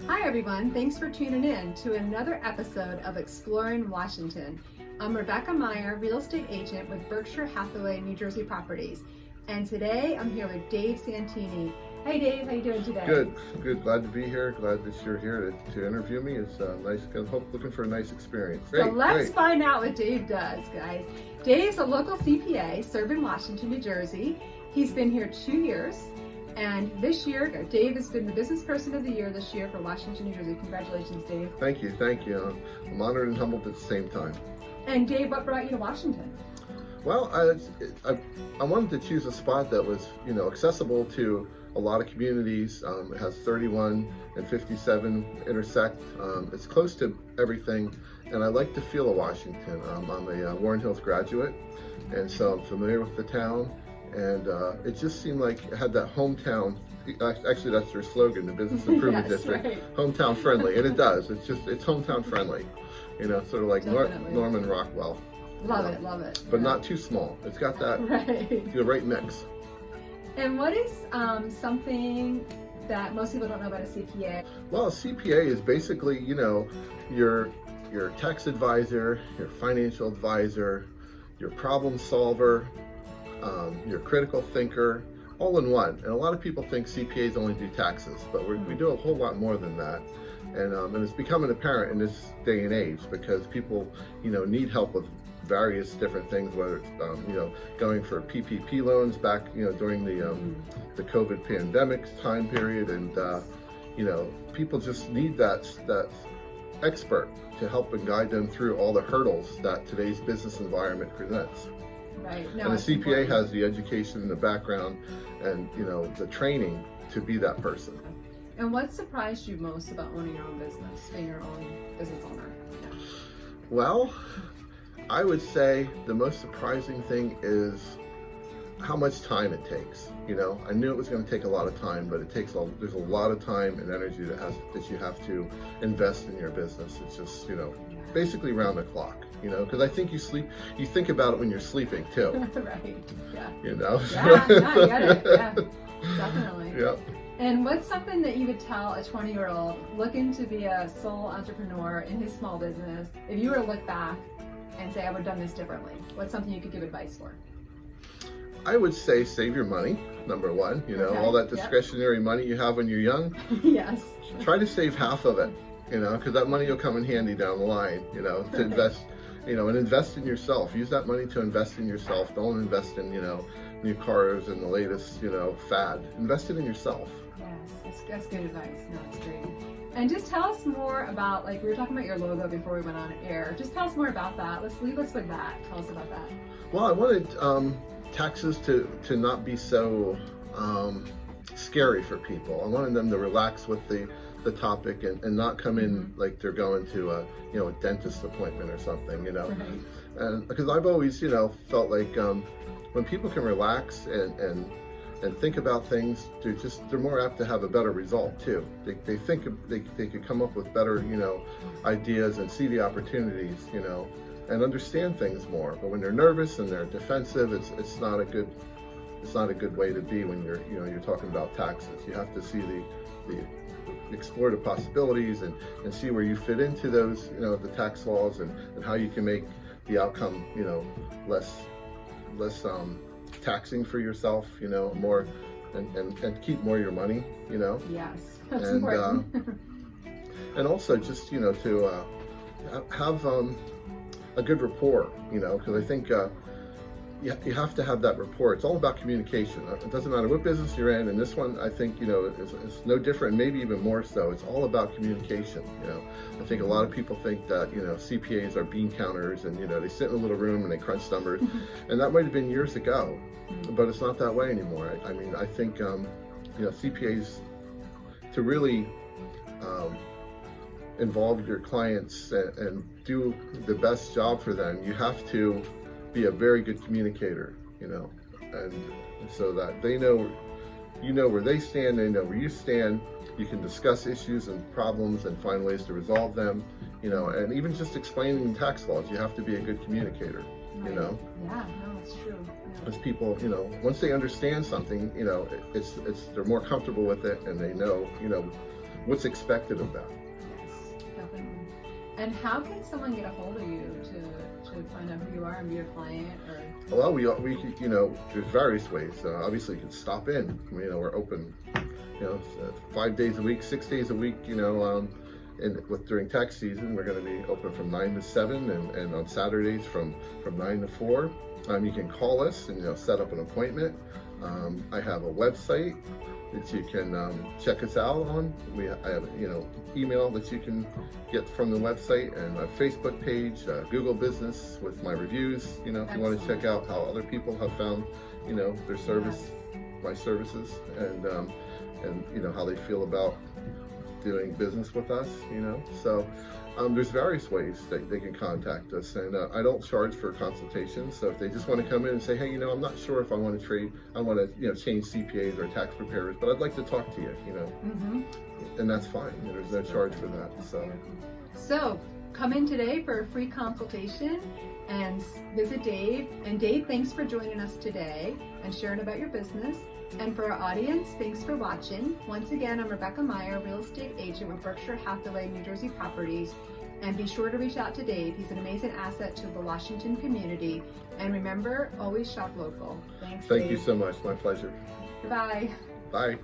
Hi everyone, thanks for tuning in to another episode of Exploring Washington. I'm Rebecca Meyer, real estate agent with Berkshire Hathaway, New Jersey Properties. And today I'm here with Dave Santini. Hey Dave, how you doing today? Good. Glad to be here. Glad that you're here to interview me. It's nice. Looking for a nice experience. So let's find out what Dave does, guys. Dave's a local CPA, serving Washington, New Jersey. He's been here 2 years. And this year, Dave has been the Business Person of the Year this year for Washington, New Jersey. Congratulations, Dave. Thank you. I'm honored and humbled at the same time. And Dave, what brought you to Washington? Well, I wanted to choose a spot that was, accessible to a lot of communities. It has 31 and 57 intersect. It's close to everything, and I like the feel of Washington. I'm a Warren Hills graduate, and so I'm familiar with the town. And it just seemed like it had that hometown. Actually, that's their slogan, the Business Improvement Yes, District, right. Hometown friendly, and it does. It's hometown friendly. Sort of like Norman Rockwell. Love it. But not too small. It's got that the right mix. And what is something that most people don't know about a CPA? Well, a CPA is basically, your tax advisor, your financial advisor, your problem solver, your critical thinker, all in one. And a lot of people think CPAs only do taxes, but we do a whole lot more than that. And it's becoming apparent in this day and age because people, need help with various different things, whether it's, going for PPP loans back, during the COVID pandemic time period. And, people just need that expert to help and guide them through all the hurdles that today's business environment presents. Right. And the CPA has the education and the background and, the training to be that person. And what surprised you most about owning your own business, being your own business owner? Yeah. Well, I would say the most surprising thing is how much time it takes. I knew it was going to take a lot of time, but there's a lot of time and energy that you have to invest in your business. It's just, basically round the clock, because I think you think about it when you're sleeping too. Right, yeah. Yeah, I get it, yeah, definitely. Yeah. And what's something that you would tell a 20-year-old looking to be a sole entrepreneur in his small business, if you were to look back and say, I would have done this differently, what's something you could give advice for? I would say save your money, number one, all that discretionary money you have when you're young. Yes. Try to save half of it, because that money will come in handy down the line, to invest, and invest in yourself. Use that money to invest in yourself. Don't invest in, new cars and the latest, fad. Invest it in yourself. Yes, that's good advice. No, that's great. And just tell us more about, we were talking about your logo before we went on air. Just tell us more about that. Let's leave us with that. Tell us about that. Well, I wanted taxes to not be so scary for people. I wanted them to relax with the topic and not come in like they're going to a dentist appointment or something, Right. And because I've always felt like when people can relax and think about things, they're more apt to have a better result too. They think they could come up with better ideas and see the opportunities, and understand things more. But when they're nervous and they're defensive, it's not a good way to be when you're talking about taxes. You have to see explore the possibilities and see where you fit into those, the tax laws and how you can make the outcome, less taxing for yourself, more and keep more of your money, Yes, that's important. And also just, to have a good rapport, because I think you have to have that rapport. It's all about communication. It doesn't matter what business you're in, and this one I think is no different, maybe even more so. It's all about communication. I think a lot of people think that CPAs are bean counters and they sit in a little room and they crunch numbers, and that might have been years ago, but it's not that way anymore. I mean, I think CPAs, to really involve your clients and do the best job for them, you have to be a very good communicator, and so that they know, where they stand, they know where you stand. You can discuss issues and problems and find ways to resolve them, and even just explaining tax laws, you have to be a good communicator, Right. Yeah, no, it's true. Yeah. As people, once they understand something, they're more comfortable with it, and they know, what's expected of them. Yes, definitely. And how can someone get a hold of you to find out who you are and be your client? Or Well, we you know, there's various ways. Obviously, you can stop in. You know, we're open, you know, 5 days a week, 6 days a week. You know, and during tax season, we're going to be open from 9 to 7, and on Saturdays from 9 to 4. You can call us and, you know, set up an appointment. I have a website that you can check us out on. I have, you know, email that you can get from the website, and a Facebook page, Google Business with my reviews. You know, if you want to check out how other people have found, you know, their service, my services, and you know, how they feel about doing business with us. You know, so there's various ways that they can contact us, and I don't charge for consultations. So if they just want to come in and say, hey, you know, I'm not sure if I want to trade, I want to, you know, change CPAs or tax preparers, but I'd like to talk to you, you know, and that's fine. There's no charge for that. So come in today for a free consultation and visit Dave. And Dave, thanks for joining us today and sharing about your business. And for our audience, thanks for watching. Once again, I'm Rebecca Meyer, real estate agent with Berkshire Hathaway New Jersey Properties. And be sure to reach out to Dave. He's an amazing asset to the Washington community. And remember, always shop local. Thanks, Dave. Thank you so much. My pleasure. Goodbye. Bye.